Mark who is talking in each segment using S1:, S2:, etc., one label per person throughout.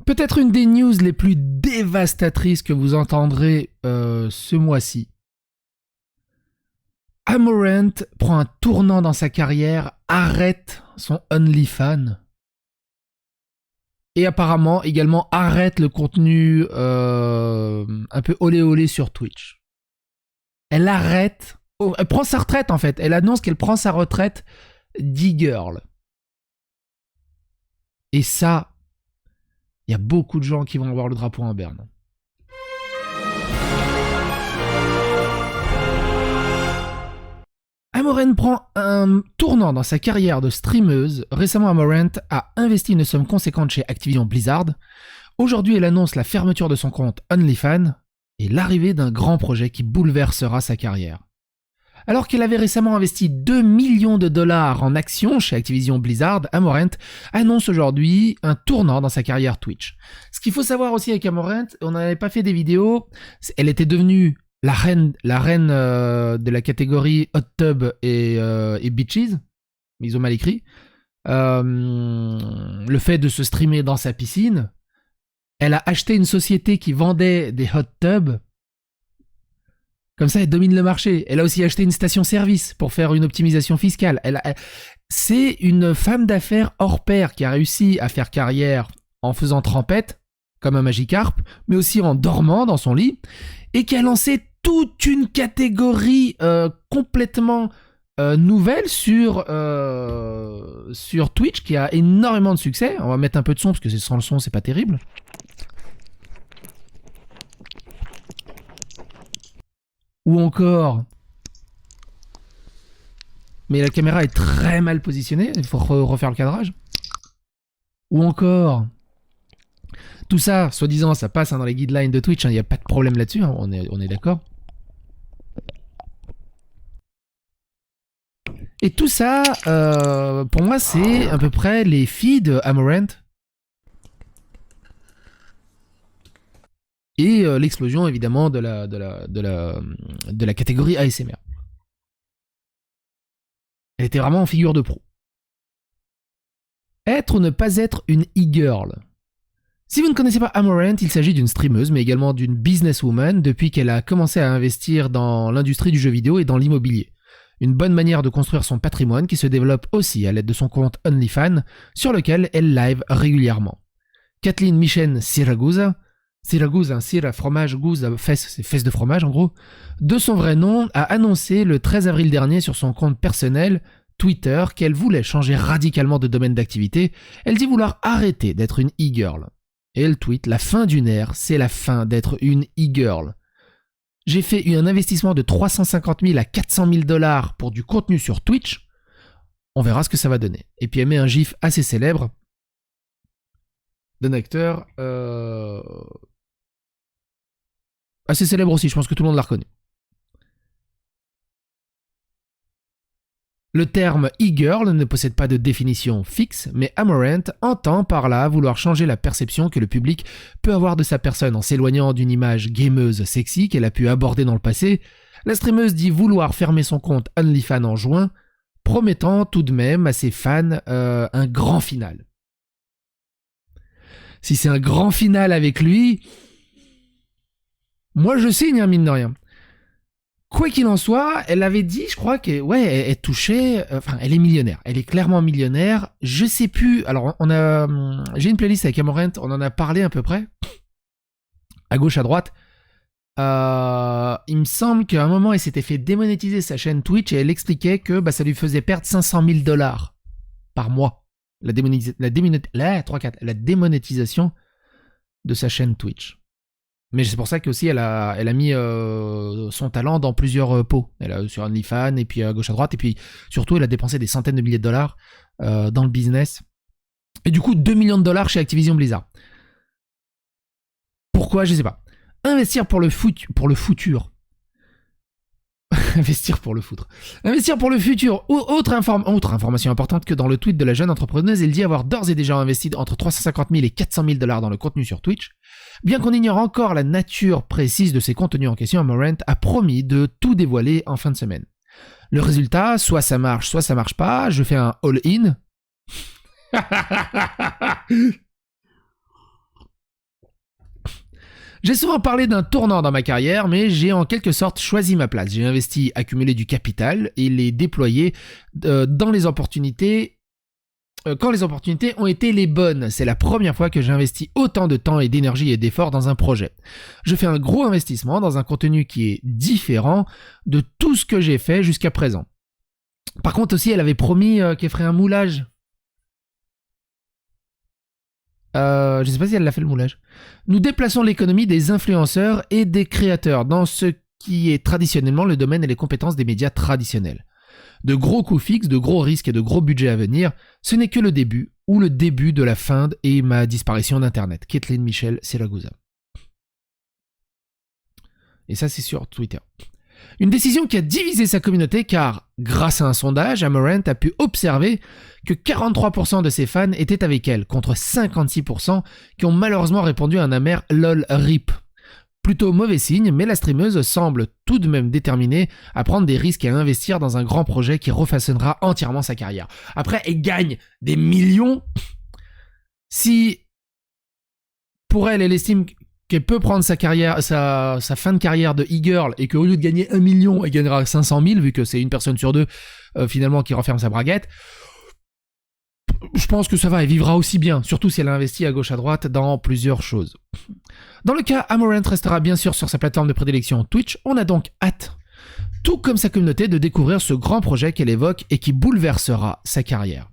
S1: Peut-être une des news les plus dévastatrices que vous entendrez ce mois-ci. Amorant prend un tournant dans sa carrière, arrête son OnlyFans et apparemment également arrête le contenu un peu olé olé sur Twitch. Elle arrête, elle prend sa retraite en fait, elle annonce qu'elle prend sa retraite d'e-girl. Et ça, il y a beaucoup de gens qui vont avoir le drapeau en berne. Amorant prend un tournant dans sa carrière de streameuse. Récemment, Amorant a investi une somme conséquente chez Activision Blizzard. Aujourd'hui, elle annonce la fermeture de son compte OnlyFans et l'arrivée d'un grand projet qui bouleversera sa carrière. Alors qu'elle avait récemment investi 2 millions de dollars en actions chez Activision Blizzard, Amorant annonce aujourd'hui un tournant dans sa carrière Twitch. Ce qu'il faut savoir aussi avec Amorant, on n'avait pas fait des vidéos, elle était devenue la reine de la catégorie Hot Tub et Bitches, mais ils ont mal écrit. Le fait de se streamer dans sa piscine, elle a acheté une société qui vendait des hot tubs. Comme ça, elle domine le marché. Elle a aussi acheté une station-service pour faire une optimisation fiscale. C'est une femme d'affaires hors pair qui a réussi à faire carrière en faisant trempette, comme un Magikarp, mais aussi en dormant dans son lit, et qui a lancé toute une catégorie complètement nouvelle sur Twitch, qui a énormément de succès. On va mettre un peu de son, parce que sans le son, c'est pas terrible. Ou encore... Mais la caméra est très mal positionnée, il faut refaire le cadrage. Ou encore... Tout ça, soi-disant, ça passe dans les guidelines de Twitch, il n'y a pas de problème là-dessus, on est d'accord. Et tout ça, pour moi, c'est à peu près les filles de Amorant. Et l'explosion, évidemment, de la catégorie ASMR. Elle était vraiment en figure de proue. Être ou ne pas être une e-girl. Si vous ne connaissez pas Amorant, il s'agit d'une streameuse, mais également d'une businesswoman depuis qu'elle a commencé à investir dans l'industrie du jeu vidéo et dans l'immobilier. Une bonne manière de construire son patrimoine qui se développe aussi à l'aide de son compte OnlyFans, sur lequel elle live régulièrement. Kathleen Michen Siragusa, Sira fromage, gouze, fesse, c'est fesse de fromage en gros, de son vrai nom, a annoncé le 13 avril dernier sur son compte personnel Twitter qu'elle voulait changer radicalement de domaine d'activité. Elle dit vouloir arrêter d'être une e-girl. Et elle tweet « La fin d'une ère, c'est la fin d'être une e-girl. J'ai fait un investissement de 350 000 à 400 000 dollars pour du contenu sur Twitch. On verra ce que ça va donner. » Et puis elle met un gif assez célèbre d'un acteur assez célèbre aussi, je pense que tout le monde l'a reconnu. Le terme e-girl ne possède pas de définition fixe, mais Amorant entend par là vouloir changer la perception que le public peut avoir de sa personne en s'éloignant d'une image gameuse sexy qu'elle a pu aborder dans le passé. La streameuse dit vouloir fermer son compte OnlyFans en juin, promettant tout de même à ses fans un grand final. Si c'est un grand final avec lui, moi je signe, mine de rien. Quoi qu'il en soit, elle avait dit, je crois que, ouais, elle touchait, enfin, elle est millionnaire. Elle est clairement millionnaire. Je sais plus, alors, j'ai une playlist avec Amorant, on en a parlé à peu près. À gauche, à droite. Il me semble qu'à un moment, elle s'était fait démonétiser sa chaîne Twitch et elle expliquait que ça lui faisait perdre 500 000 dollars par mois. La démonétisation de sa chaîne Twitch. Mais c'est pour ça qu'aussi elle a mis son talent dans plusieurs pots. Elle a sur OnlyFans et puis à gauche à droite. Et puis surtout, elle a dépensé des centaines de milliers de dollars dans le business. Et du coup, 2 millions de dollars chez Activision Blizzard. Pourquoi? Je sais pas. Investir pour le futur. Investir pour le foutre. Investir pour le futur. Autre information importante que dans le tweet de la jeune entrepreneuse, elle dit avoir d'ores et déjà investi entre 350 000 et 400 000 dollars dans le contenu sur Twitch. Bien qu'on ignore encore la nature précise de ces contenus en question, Amorant a promis de tout dévoiler en fin de semaine. Le résultat, soit ça marche pas, je fais un all-in. J'ai souvent parlé d'un tournant dans ma carrière, mais j'ai en quelque sorte choisi ma place. J'ai investi, accumulé du capital et les déployé dans les opportunités quand les opportunités ont été les bonnes. C'est la première fois que j'investis autant de temps et d'énergie et d'efforts dans un projet. Je fais un gros investissement dans un contenu qui est différent de tout ce que j'ai fait jusqu'à présent. Par contre aussi, elle avait promis qu'elle ferait un moulage. Je ne sais pas si elle l'a fait le moulage. Nous déplaçons l'économie des influenceurs et des créateurs dans ce qui est traditionnellement le domaine et les compétences des médias traditionnels. De gros coûts fixes, de gros risques et de gros budgets à venir, ce n'est que le début ou le début de la fin et ma disparition d'Internet. Kathleen Michel Siragusa. Et ça, c'est sur Twitter. Une décision qui a divisé sa communauté car, grâce à un sondage, Amarant a pu observer que 43% de ses fans étaient avec elle, contre 56% qui ont malheureusement répondu à un amer lol rip. Plutôt mauvais signe, mais la streameuse semble tout de même déterminée à prendre des risques et à investir dans un grand projet qui refaçonnera entièrement sa carrière. Après, elle gagne des millions. Si, pour elle, elle estime qu'elle peut prendre sa carrière, sa fin de carrière de e-girl et qu'au lieu de gagner 1 million, elle gagnera 500 000 vu que c'est une personne sur deux finalement qui referme sa braguette. Je pense que ça va, elle vivra aussi bien, surtout si elle a investi à gauche à droite dans plusieurs choses. Dans le cas, Amarant restera bien sûr sur sa plateforme de prédilection Twitch, on a donc hâte, tout comme sa communauté, de découvrir ce grand projet qu'elle évoque et qui bouleversera sa carrière.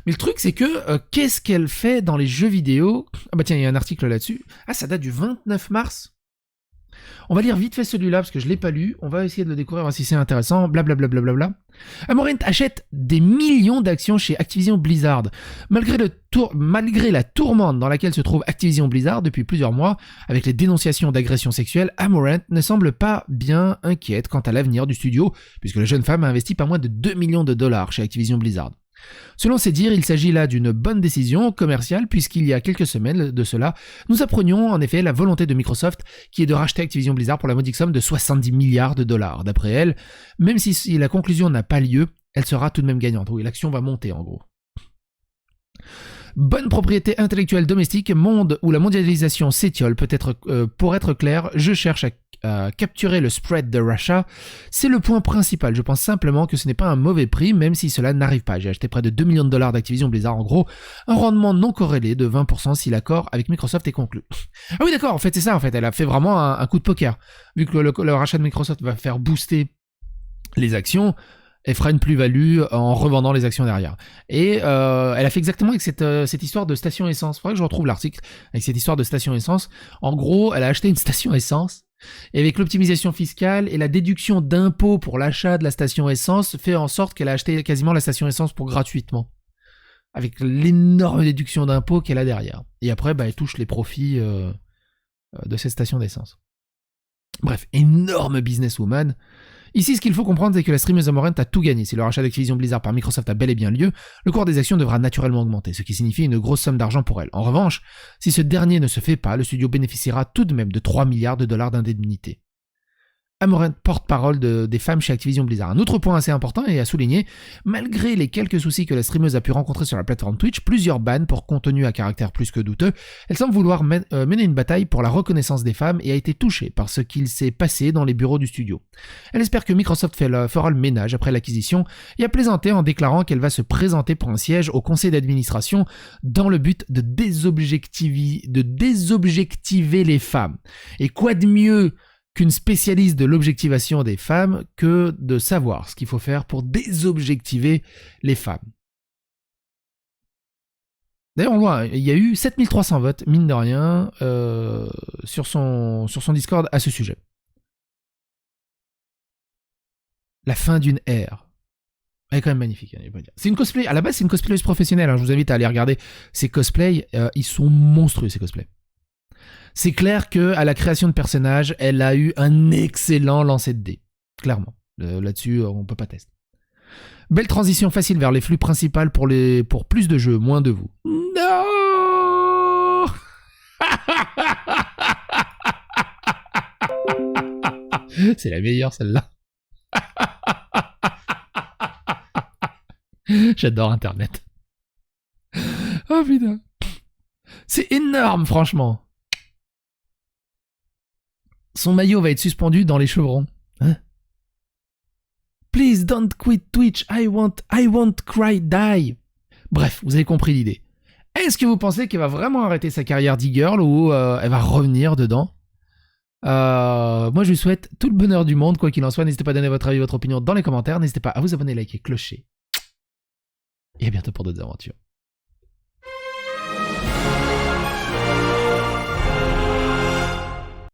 S1: Mais le truc, c'est que, qu'est-ce qu'elle fait dans les jeux vidéo ? Ah bah tiens, il y a un article là-dessus. Ah, ça date du 29 mars. On va lire vite fait celui-là, parce que je ne l'ai pas lu. On va essayer de le découvrir, voir si c'est intéressant. Blablabla. Amarant achète des millions d'actions chez Activision Blizzard. Malgré la tourmente dans laquelle se trouve Activision Blizzard depuis plusieurs mois, avec les dénonciations d'agressions sexuelles, Amarant ne semble pas bien inquiète quant à l'avenir du studio, puisque la jeune femme a investi pas moins de 2 millions de dollars chez Activision Blizzard. Selon ses dires, il s'agit là d'une bonne décision commerciale puisqu'il y a quelques semaines de cela, nous apprenions en effet la volonté de Microsoft qui est de racheter Activision Blizzard pour la modique somme de 70 milliards de dollars. D'après elle, même si la conclusion n'a pas lieu, elle sera tout de même gagnante. Oui, l'action va monter en gros. Bonne propriété intellectuelle domestique, monde où la mondialisation s'étiole, peut-être pour être clair, je cherche à capturer le spread de rachat, c'est le point principal. Je pense simplement que ce n'est pas un mauvais prix, même si cela n'arrive pas. J'ai acheté près de 2 millions de dollars d'Activision Blizzard, en gros, un rendement non corrélé de 20% si l'accord avec Microsoft est conclu. Ah oui d'accord, en fait c'est ça, en fait, elle a fait vraiment un coup de poker. Vu que le rachat de Microsoft va faire booster les actions, elle fera une plus-value en revendant les actions derrière. Et elle a fait exactement avec cette histoire de station essence. Il faudrait que je retrouve l'article avec cette histoire de station essence. En gros, elle a acheté une station essence et avec l'optimisation fiscale et la déduction d'impôts pour l'achat de la station essence, fait en sorte qu'elle a acheté quasiment la station essence pour gratuitement. Avec l'énorme déduction d'impôts qu'elle a derrière. Et après, elle touche les profits de cette station d'essence. Bref, énorme businesswoman. Ici, ce qu'il faut comprendre, c'est que la streameuse Amarant a tout gagné. Si le rachat d'Activision Blizzard par Microsoft a bel et bien lieu, le cours des actions devra naturellement augmenter, ce qui signifie une grosse somme d'argent pour elle. En revanche, si ce dernier ne se fait pas, le studio bénéficiera tout de même de 3 milliards de dollars d'indemnité. Amarant, porte-parole des femmes chez Activision Blizzard. Un autre point assez important et à souligner, malgré les quelques soucis que la streameuse a pu rencontrer sur la plateforme Twitch, plusieurs bans pour contenu à caractère plus que douteux, elle semble vouloir mener une bataille pour la reconnaissance des femmes et a été touchée par ce qu'il s'est passé dans les bureaux du studio. Elle espère que Microsoft fera le ménage après l'acquisition et a plaisanté en déclarant qu'elle va se présenter pour un siège au conseil d'administration dans le but de désobjectiver les femmes. Et quoi de mieux qu'une spécialiste de l'objectivation des femmes que de savoir ce qu'il faut faire pour désobjectiver les femmes. D'ailleurs, on voit, il y a eu 7300 votes, mine de rien, sur son Discord à ce sujet. La fin d'une ère. Elle est quand même magnifique, hein, c'est une cosplay, à la base c'est une cosplayeuse professionnelle, hein, je vous invite à aller regarder ses cosplays, ils sont monstrueux ces cosplays. C'est clair qu'à la création de personnages, elle a eu un excellent lancer de dés. Clairement. Là-dessus, on peut pas tester. Belle transition facile vers les flux principaux pour plus de jeux, moins de vous. Non. C'est la meilleure celle-là. J'adore Internet. Oh putain. C'est énorme, franchement. son maillot va être suspendu dans les chevrons. Hein? Please don't quit Twitch, I won't cry, die. Bref, vous avez compris l'idée. Est-ce que vous pensez qu'elle va vraiment arrêter sa carrière d'e-girl ou elle va revenir dedans? Moi, je lui souhaite tout le bonheur du monde, quoi qu'il en soit. N'hésitez pas à donner votre avis, votre opinion dans les commentaires. N'hésitez pas à vous abonner, liker, clocher. Et à bientôt pour d'autres aventures.